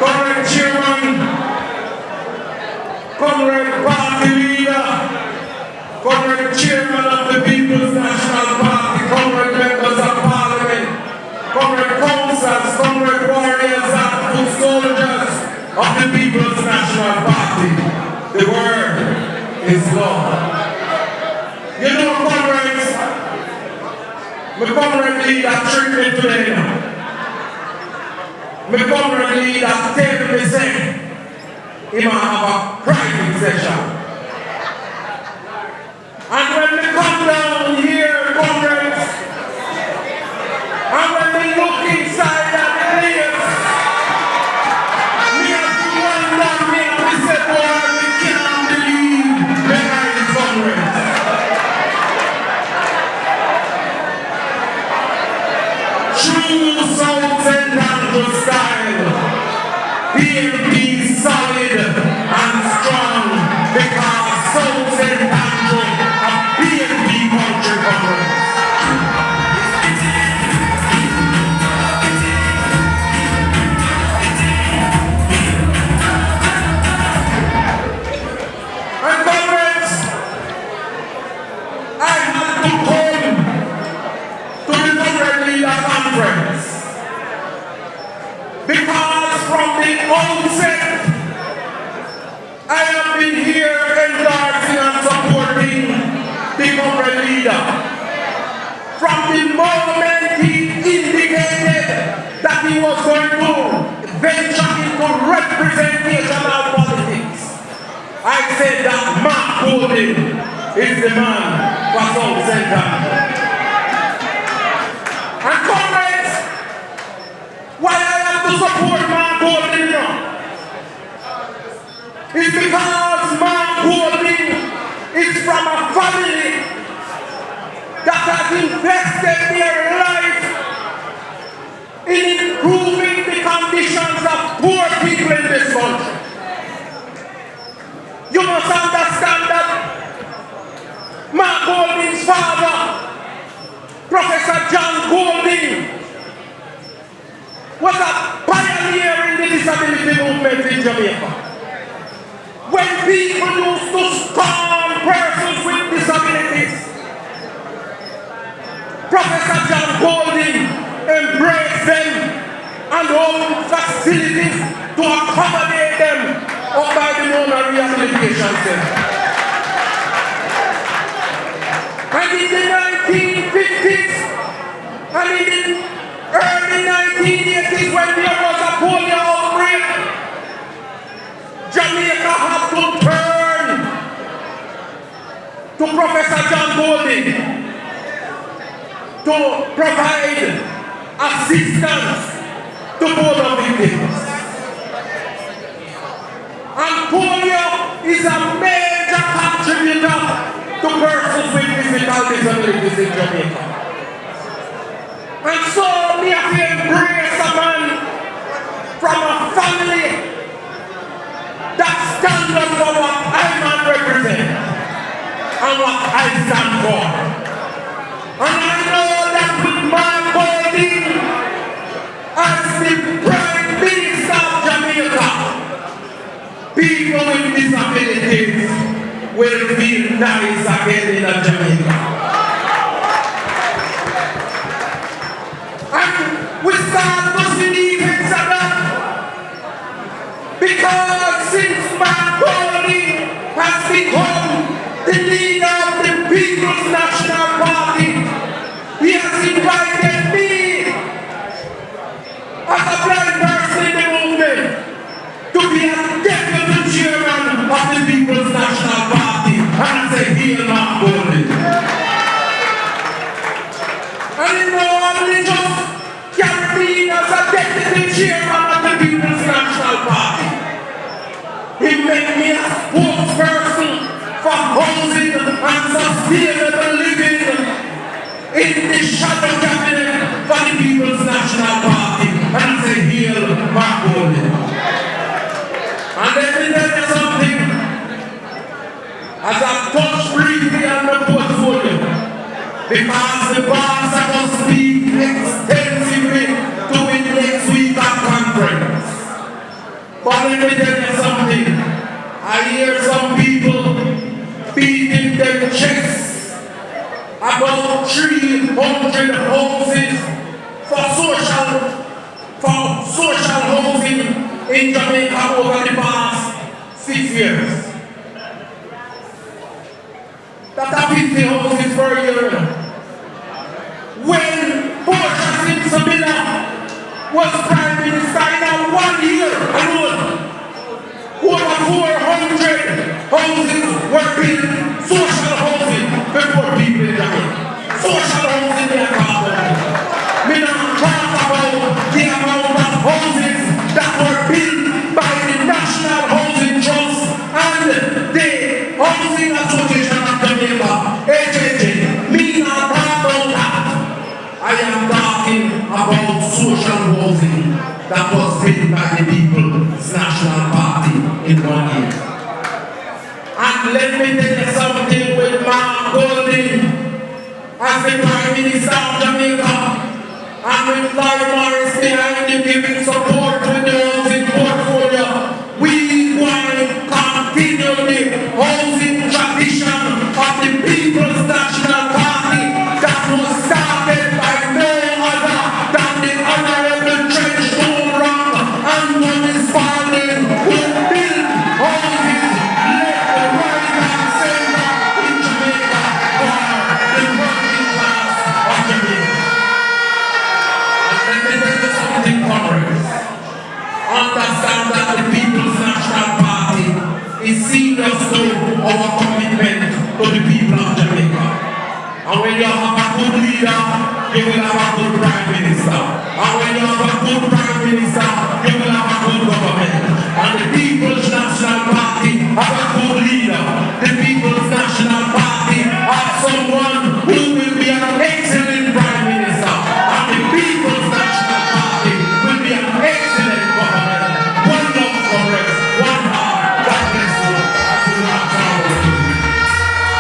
Comrade Chairman, Comrade Party Leader, Comrade Chairman of the People's National Party, Comrade Members of Parliament, Comrade Councillors, Comrade Warriors and Foot Soldiers of the People's National Party. The word is law. You know, comrades, my comrade leader treat me today now. My comrade leader tell me say, he might have a private session. And when we come down here, comrades, and when we look inside that place, me have to wonder, me have to say, boy, we can't believe the nice comrades. True South St. Andrew style, PNP solid and strong, because South St. Andrew a PNP country comrades. And comrades, I had to come to the comrade leader conference because from the outset I have been here endorsing and supporting the comrade leader. From the moment he indicated that he was going to venture into representational politics, I said that Mark Golding is the man for South St. Andrew. And comrades, why I have to support Mark Golding now is because Mark Golding is from a family that has invested their life in improving the conditions of poor people in this country. You must understand that Mark Golding's father, Professor John Golding, was a pioneer in the disability movement in Jamaica. When people used to scorn persons with disabilities, Professor John Golding embraced them and opened facilities to accommodate them up by the Mona Rehabilitation Center. And in the 1950s and in the early 1980s, when there was a polio outbreak, Jamaica had to turn to Professor John Golding to provide assistance to polio victims. And polio is a major contributor to persons with physical disabilities in Jamaica. And so we have to embrace a man from a family that stands up for what I man represent and what I stand for. And I know that with Mark Golding as the Prime Minister of Jamaica, people with disabilities will feel nice again in Jamaica. And we start to see the effects of that, because since Mark Golding has become the leader of the People's National Party, he has invited me as a blind person in the movement to be a deputy chairman of the People's National Party. And I say, here Mark Golding. And you know, I'm just carrying as a deputy chairman of the People's National Party. He made me a spokesperson for housing and sustainable living in the shadow cabinet for the People's National Party. And I say, here Mark Golding. And let me tell you something. As I've touched briefly on the portfolio, because the boss are going to speak extensively to it next week at conference. But let me tell you something. I hear some people beating their chests about 300 houses for social housing in Jamaica over the past 6 years. That's 50 houses per year. When Bojack was Prime Minister in 1 year alone, over 400 houses were built, social housing, before people in Jamaica. Social housing they are talking about. We don't talk about the amount of houses that were built by the National Housing Trust and the Housing Association of Jamaica, HHJ. Me not talk about that. I am talking about social housing that was built by the People's National Party in 1 year. And let me tell you something with Mark Golding as the Prime Minister of Jamaica and with Floyd behind him giving support to the housing portfolio. We want to continue the housing tradition of the People's National Party that was started by no other than the Honorable Trench Run and municipality who built houses left, right and center in Jamaica for the working class of Jamaica. And let me tell you something, comrades. Understand that the People's National Party is serious to our commitment to the people of Jamaica. And when you have a good leader, you will have a good Prime Minister. And when you have a good Prime Minister,